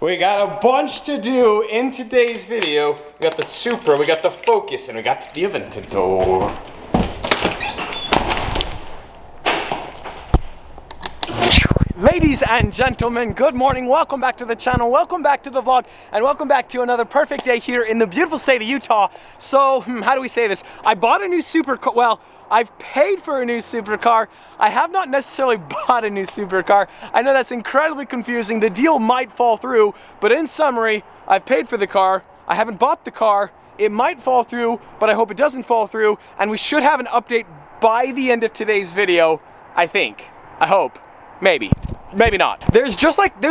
We got a bunch to do in today's video. We got the Supra, we got the Focus, and we got the Aventador. Ladies and gentlemen, good morning. Welcome back to the channel. Welcome back to the vlog, and welcome back to another perfect day here in the beautiful state of Utah. So, how do we say this? I bought a new supercar. Well, I've paid for a new supercar. I have not necessarily bought a new supercar. I know that's incredibly confusing. The deal might fall through, but in summary, I've paid for the car. I haven't bought the car. It might fall through, but I hope it doesn't fall through, and we should have an update by the end of today's video, I think. I hope. Maybe. Maybe not. There's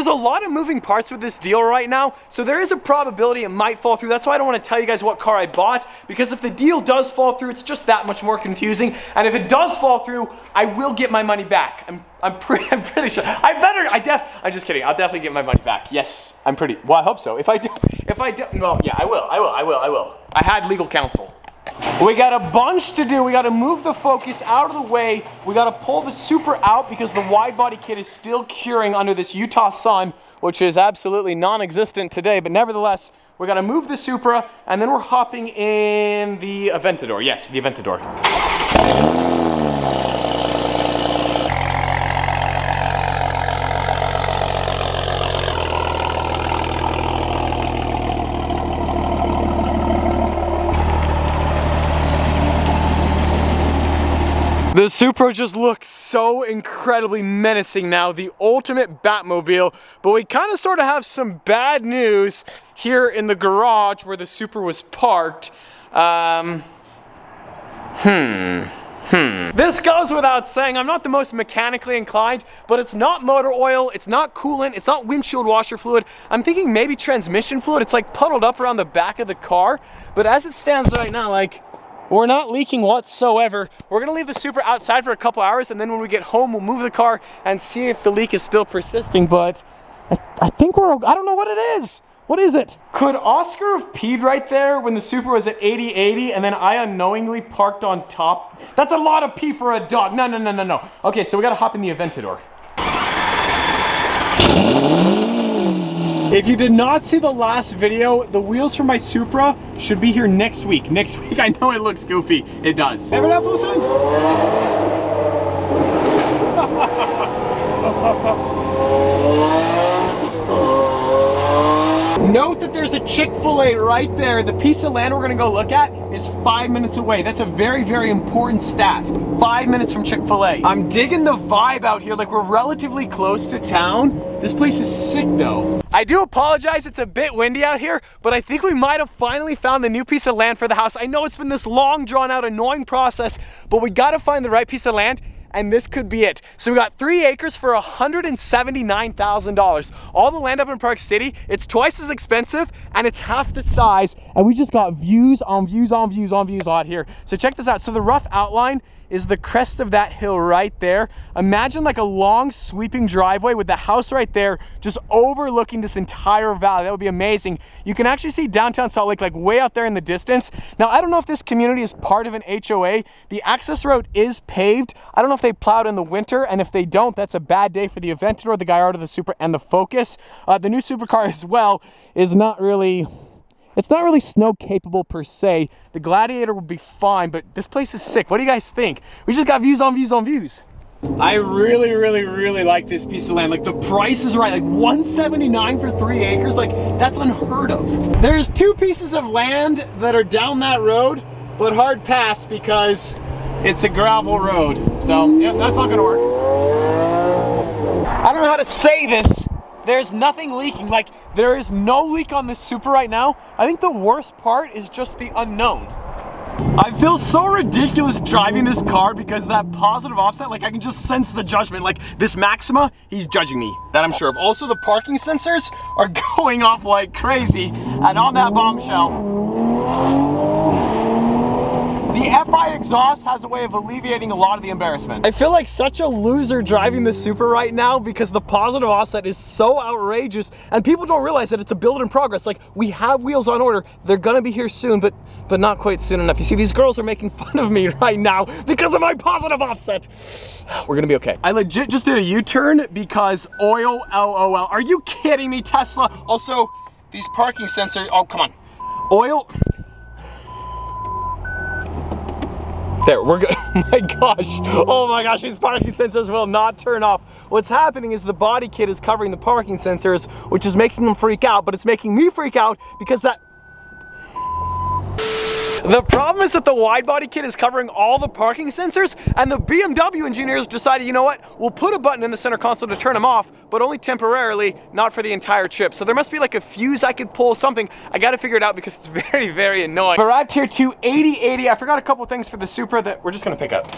a lot of moving parts with this deal right now, so there is a probability it might fall through. That's why I don't want to tell you guys what car I bought, because if the deal does fall through, it's just that much more confusing. And if it does fall through, I will get my money back. I'm pretty sure. I'm just kidding. I'll definitely get my money back. Yes, well, I hope so. If I do, well, yeah, I will. I had legal counsel. We got a bunch to do. We got to move the Focus out of the way. We got to pull the Supra out because the wide body kit is still curing under this Utah sun, which is absolutely non-existent today. But nevertheless, we got to move the Supra, and then we're hopping in the Aventador. Yes, the Aventador. The Supra just looks so incredibly menacing now, the ultimate Batmobile, but we kind of sort of have some bad news here in the garage where the Supra was parked. This goes without saying, I'm not the most mechanically inclined, but it's not motor oil, it's not coolant, it's not windshield washer fluid. I'm thinking maybe transmission fluid. It's like puddled up around the back of the car, but as it stands right now, like, we're not leaking whatsoever. We're gonna leave the Supra outside for a couple hours, and then when we get home, we'll move the car and see if the leak is still persisting, but I think I don't know what it is. What is it? Could Oscar have peed right there when the Supra was at 80-80 and then I unknowingly parked on top? That's a lot of pee for a dog. No. Okay, so we gotta hop in the Aventador. If you did not see the last video, the wheels for my Supra should be here next week. Next week, I know it looks goofy. It does. Ever have full signs? Note that there's a Chick-fil-A right there. The piece of land we're gonna go look at is 5 minutes away. That's a very, very important stat. 5 minutes from Chick-fil-A. I'm digging the vibe out here, like we're relatively close to town. This place is sick though. I do apologize, it's a bit windy out here, but I think we might have finally found the new piece of land for the house. I know it's been this long, drawn out, annoying process, but we gotta find the right piece of land, and this could be it. So we got 3 acres for $179,000. All the land up in Park City, it's twice as expensive and it's half the size, and we just got views on views on views on views out here. So check this out. So the rough outline is the crest of that hill right there. Imagine like a long sweeping driveway with the house right there just overlooking this entire valley. That would be amazing. You can actually see downtown Salt Lake like way out there in the distance. Now, I don't know if this community is part of an HOA. The access road is paved. I don't know if they plowed in the winter, and if they don't, that's a bad day for the Aventador, the Gallardo, the Supra, and the Focus. The new supercar as well is not really... It's not really snow capable per se. The Gladiator would be fine, but this place is sick. What do you guys think? We just got views on views on views. I really like this piece of land. Like, the price is right. Like $179 for 3 acres. Like, that's unheard of. There's 2 pieces of land that are down that road, but hard pass because it's a gravel road. So, yeah, that's not gonna work. I don't know how to say this. There's nothing leaking. Like, there is no leak on this Supra right now. I think the worst part is just the unknown. I feel so ridiculous driving this car because of that positive offset. Like, I can just sense the judgment. Like, this Maxima, he's judging me. That I'm sure of. Also, the parking sensors are going off like crazy. And on that bombshell, The FI exhaust has a way of alleviating a lot of the embarrassment. I feel like such a loser driving the Supra right now because the positive offset is so outrageous and people don't realize that it's a build in progress. Like, we have wheels on order, they're gonna be here soon, but not quite soon enough. You see, these girls are making fun of me right now because of my positive offset. We're gonna be okay. I legit just did a U-turn because oil, LOL. Are you kidding me, Tesla? Also, these parking sensors, oh, come on. Oil. There, we're good. Oh my gosh, these parking sensors will not turn off. What's happening is the body kit is covering the parking sensors, which is making them freak out, but it's making me freak out because the problem is that the wide body kit is covering all the parking sensors, and the BMW engineers decided, you know what, we'll put a button in the center console to turn them off, but only temporarily, not for the entire trip. So there must be like a fuse I could pull, something. I gotta figure it out because it's very, very annoying. I've arrived here to 8080. I forgot a couple things for the Supra that we're just gonna pick up.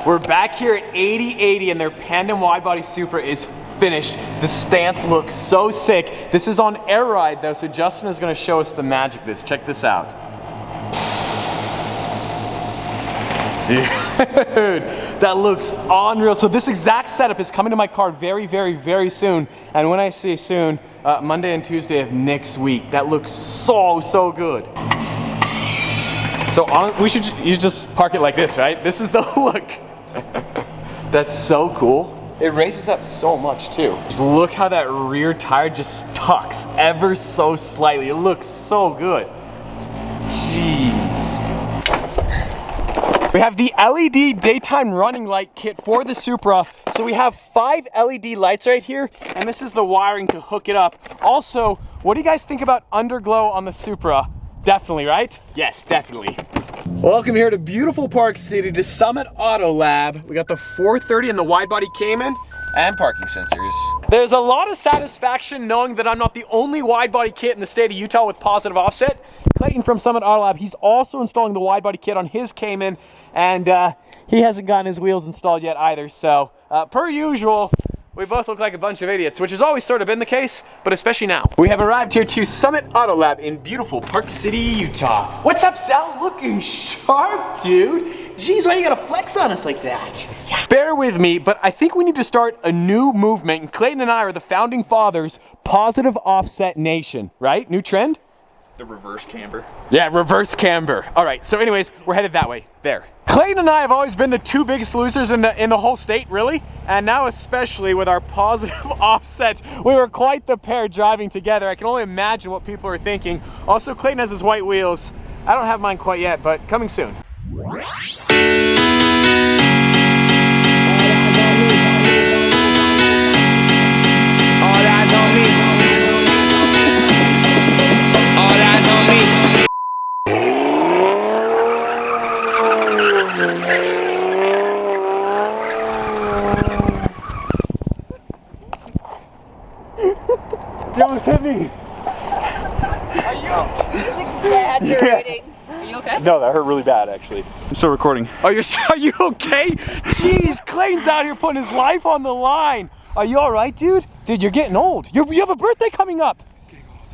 We're back here at 8080 and their Pandem wide body Supra is finished. The stance looks so sick. This is on air ride though, so Justin is gonna show us the magic of this. Check this out. Dude, that looks unreal. So this exact setup is coming to my car very, very, very soon. And when I say soon, Monday and Tuesday of next week. That looks so, so good. So you should just park it like this, right? This is the look. That's so cool. It raises up so much too. Just look how that rear tire just tucks ever so slightly. It looks so good. Jeez. We have the LED daytime running light kit for the Supra. So we have 5 LED lights right here, and this is the wiring to hook it up. Also, what do you guys think about underglow on the Supra? Definitely, right? Yes, definitely. Welcome here to beautiful Park City to Summit Auto Lab. We got the 430 and the wide body Cayman and parking sensors. There's a lot of satisfaction knowing that I'm not the only wide body kit in the state of Utah with positive offset. Clayton from Summit Auto Lab, he's also installing the wide body kit on his Cayman, and he hasn't gotten his wheels installed yet either. So per usual, we both look like a bunch of idiots, which has always sort of been the case, but especially now. We have arrived here to Summit Auto Lab in beautiful Park City, Utah. What's up, Sal? Looking sharp, dude. Jeez, why you gotta flex on us like that? Yeah. Bear with me, but I think we need to start a new movement, and Clayton and I are the founding fathers, Positive Offset Nation, right? New trend? The reverse camber. Yeah, reverse camber. All right, so anyways, we're headed that way, there. Clayton and I have always been the 2 biggest losers in the whole state, really. And now especially with our positive offset, we were quite the pair driving together. I can only imagine what people are thinking. Also, Clayton has his white wheels. I don't have mine quite yet, but coming soon. All eyes on me. All eyes on me. You almost hit me. Are you exaggerating? Yeah. Are you okay? No, that hurt really bad, actually. I'm still recording. Oh, are you okay? Jeez, Clayton's out here putting his life on the line. Are you all right, dude? Dude, you're getting old. You have a birthday coming up. Getting old.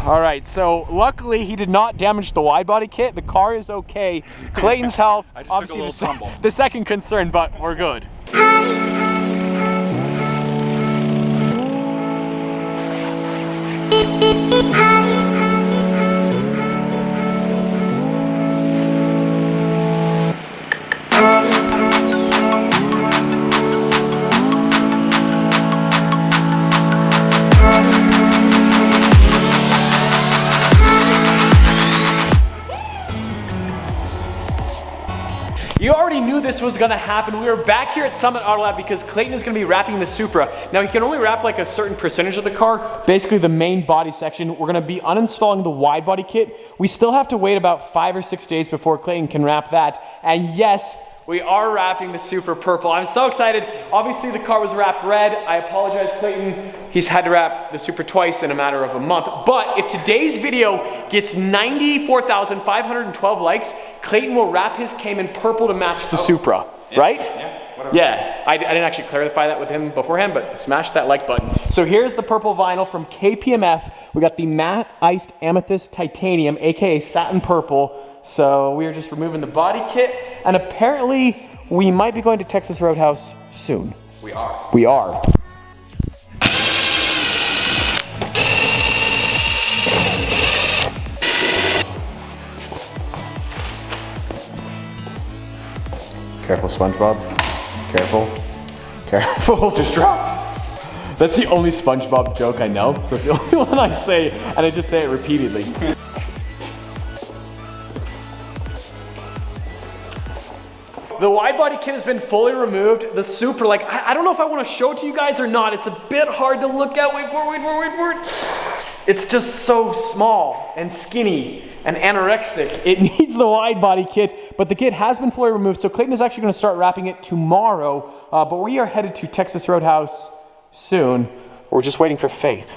All right, so luckily he did not damage the wide body kit. The car is okay. Clayton's health, I just obviously took a little tumble. the second concern, but we're good. You already knew this was gonna happen. We were back here at Summit Auto Lab because Clayton is gonna be wrapping the Supra. Now he can only wrap like a certain percentage of the car, basically the main body section. We're gonna be uninstalling the wide body kit. We still have to wait about 5 or 6 days before Clayton can wrap that. And yes, we are wrapping the Supra purple. I'm so excited. Obviously the car was wrapped red. I apologize, Clayton. He's had to wrap the Supra twice in a matter of a month. But if today's video gets 94,512 likes, Clayton will wrap his Cayman purple to match the Supra, right? Yeah, whatever. Yeah, I didn't actually clarify that with him beforehand, but smash that like button. So here's the purple vinyl from KPMF. We got the matte iced amethyst titanium, AKA satin purple. So we are just removing the body kit, and apparently we might be going to Texas Roadhouse soon. We are. We are. Careful, SpongeBob. Careful. Careful. Just dropped. That's the only SpongeBob joke I know, so it's the only one I say, and I just say it repeatedly. The wide body kit has been fully removed. The Supra, like, I don't know if I want to show it to you guys or not. It's a bit hard to look at. Wait for it. It's just so small and skinny and anorexic. It needs the wide body kit, but the kit has been fully removed. So Clayton is actually going to start wrapping it tomorrow, but we are headed to Texas Roadhouse soon. We're just waiting for Faith.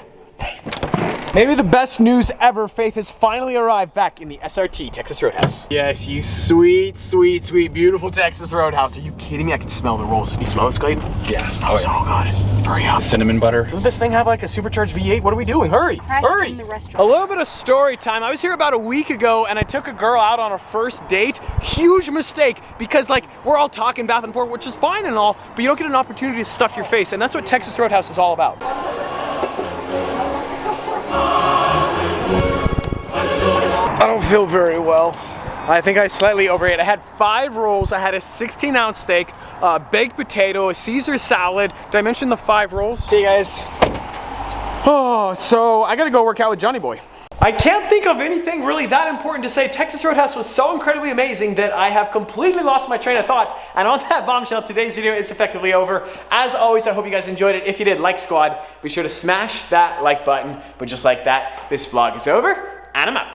Maybe the best news ever, Faith has finally arrived back in the SRT, Texas Roadhouse. Yes, you sweet, sweet, sweet, beautiful Texas Roadhouse. Are you kidding me? I can smell the rolls. Can you smell this, Clayton? Yeah, it smells so good. Hurry up. Cinnamon butter. Doesn't this thing have like a supercharged V8? What are we doing? Hurry, hurry. In the restaurant. A little bit of story time. I was here about a week ago and I took a girl out on a first date. Huge mistake because like we're all talking back and forth, which is fine and all, but you don't get an opportunity to stuff your face, and that's what Texas Roadhouse is all about. I don't feel very well. I think I slightly overate. I had 5 rolls. I had a 16-ounce steak, baked potato, a Caesar salad. Did I mention the 5 rolls? See you guys. Oh, so I gotta go work out with Johnny Boy. I can't think of anything really that important to say. Texas Roadhouse was so incredibly amazing that I have completely lost my train of thought. And on that bombshell, today's video is effectively over. As always, I hope you guys enjoyed it. If you did, like squad, be sure to smash that like button. But just like that, this vlog is over, and I'm out.